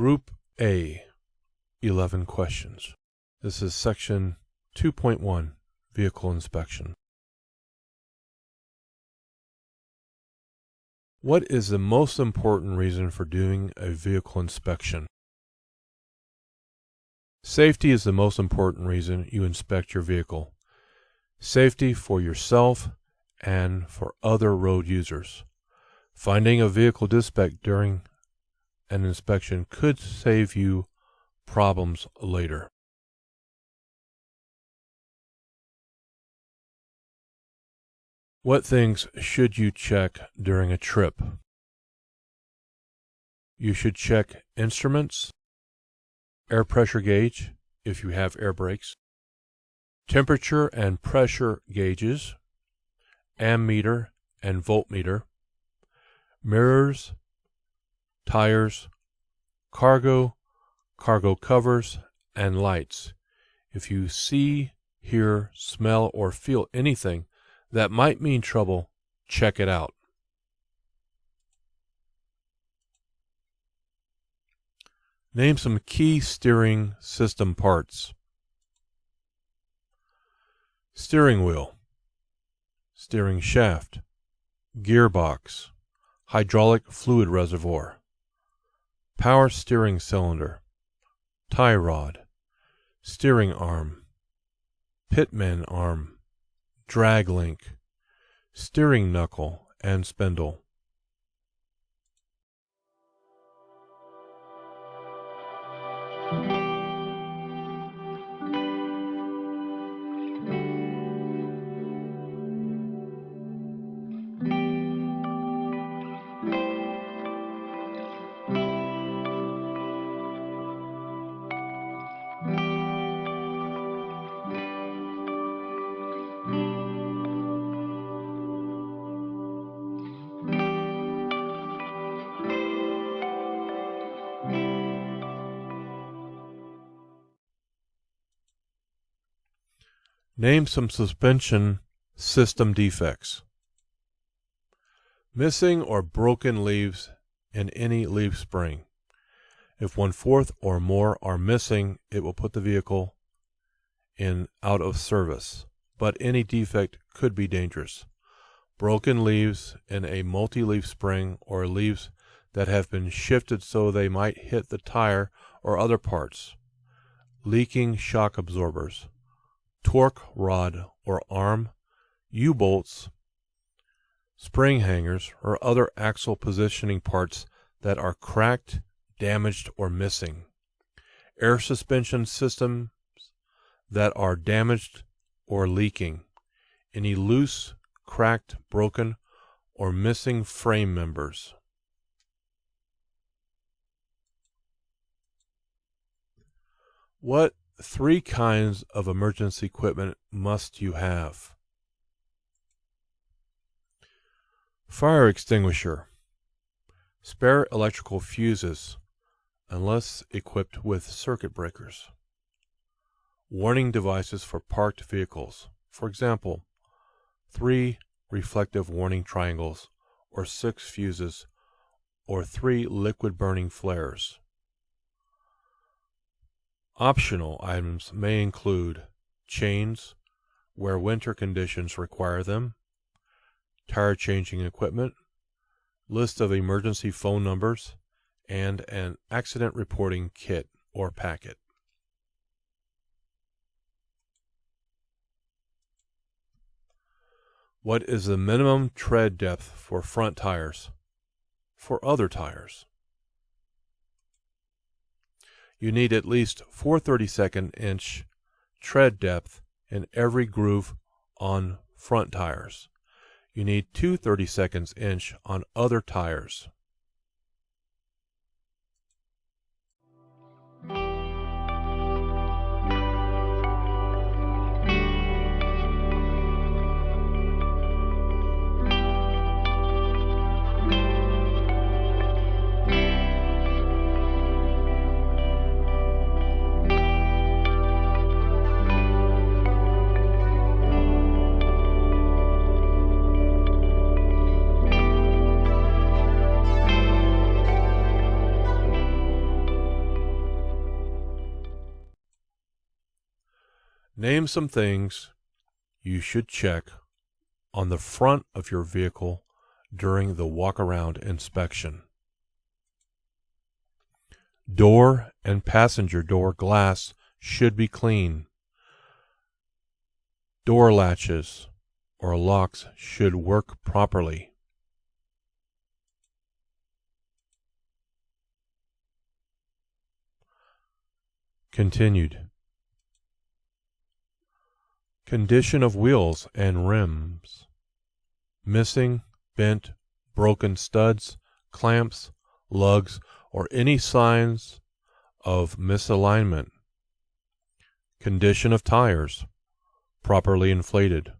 Group A, 11 questions. This is section 2.1, Vehicle Inspection. What is the most important reason for doing a vehicle inspection? Safety is the most important reason you inspect your vehicle. Safety for yourself and for other road users. Finding a vehicle defect during an inspection could save you problems later. What things should you check during a trip? You should check instruments, air pressure gauge if you have air brakes, temperature and pressure gauges, ammeter and voltmeter, mirrors, tires, cargo covers, and lights. If you see, hear, smell, or feel anything that might mean trouble, check it out. Name some key steering system parts. Steering wheel, steering shaft, gearbox, hydraulic fluid reservoir, power steering cylinder, tie rod, steering arm, pitman arm, drag link, steering knuckle and spindle. Name some suspension system defects. Missing or broken leaves in any leaf spring. If 1/4 or more are missing, it will put the vehicle in out of service, but any defect could be dangerous. Broken leaves in a multi-leaf spring or leaves that have been shifted so they might hit the tire or other parts. Leaking shock absorbers. Torque rod or arm, U-bolts, spring hangers, or other axle positioning parts that are cracked, damaged, or missing. Air suspension systems that are damaged or leaking. Any loose, cracked, broken, or missing frame members. What 3 kinds of emergency equipment must you have? Fire extinguisher. Spare electrical fuses, unless equipped with circuit breakers. Warning devices for parked vehicles. For example, 3 reflective warning triangles, or 6 fuses, or 3 liquid burning flares. Optional items may include chains, where winter conditions require them, tire changing equipment, list of emergency phone numbers, and an accident reporting kit or packet. What is the minimum tread depth for front tires? For other tires, you need at least 4/32 inch tread depth in every groove on front tires. You need 2/32 inch on other tires. Name some things you should check on the front of your vehicle during the walk-around inspection. Door and passenger door glass should be clean. Door latches or locks should work properly. Continued. Condition of wheels and rims. Missing, bent, broken studs, clamps, lugs, or any signs of misalignment. Condition of tires. Properly inflated.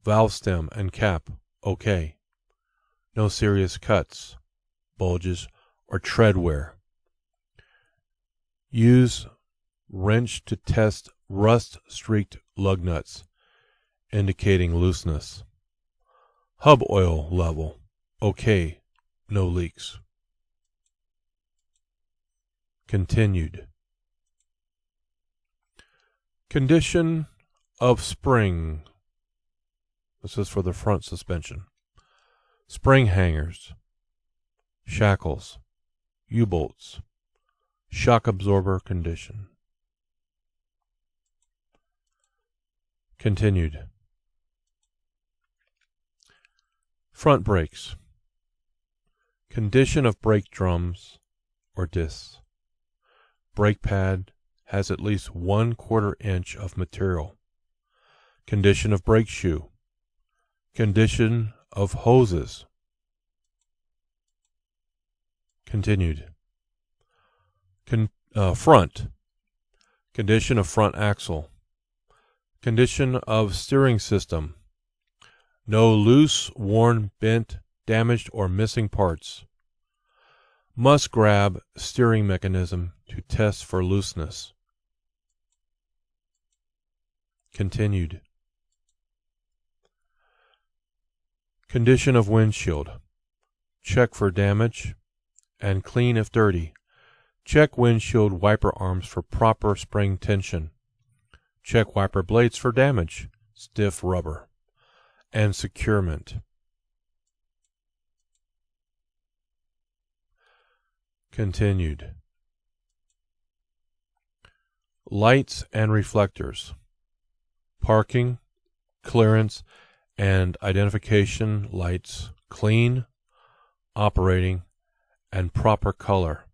Valve stem and cap okay. No serious cuts, bulges, or tread wear. Use wrench to test rust-streaked lug nuts, indicating looseness. Hub oil level okay, no leaks. Continued. Condition of spring. This is for the front suspension. Spring hangers, shackles, U-bolts, shock absorber condition. Continued. Front brakes. Condition of brake drums or discs. Brake pad has at least 1/4 inch of material. Condition of brake shoe. Condition of hoses. Continued. Front. Condition of front axle. Condition of steering system. No loose, worn, bent, damaged, or missing parts. Must grab steering mechanism to test for looseness. Continued. Condition of windshield. Check for damage and clean if dirty. Check windshield wiper arms for proper spring tension. Check wiper blades for damage, stiff rubber, and securement. Continued. Lights and reflectors. Parking, clearance, and identification lights clean, operating, and proper color.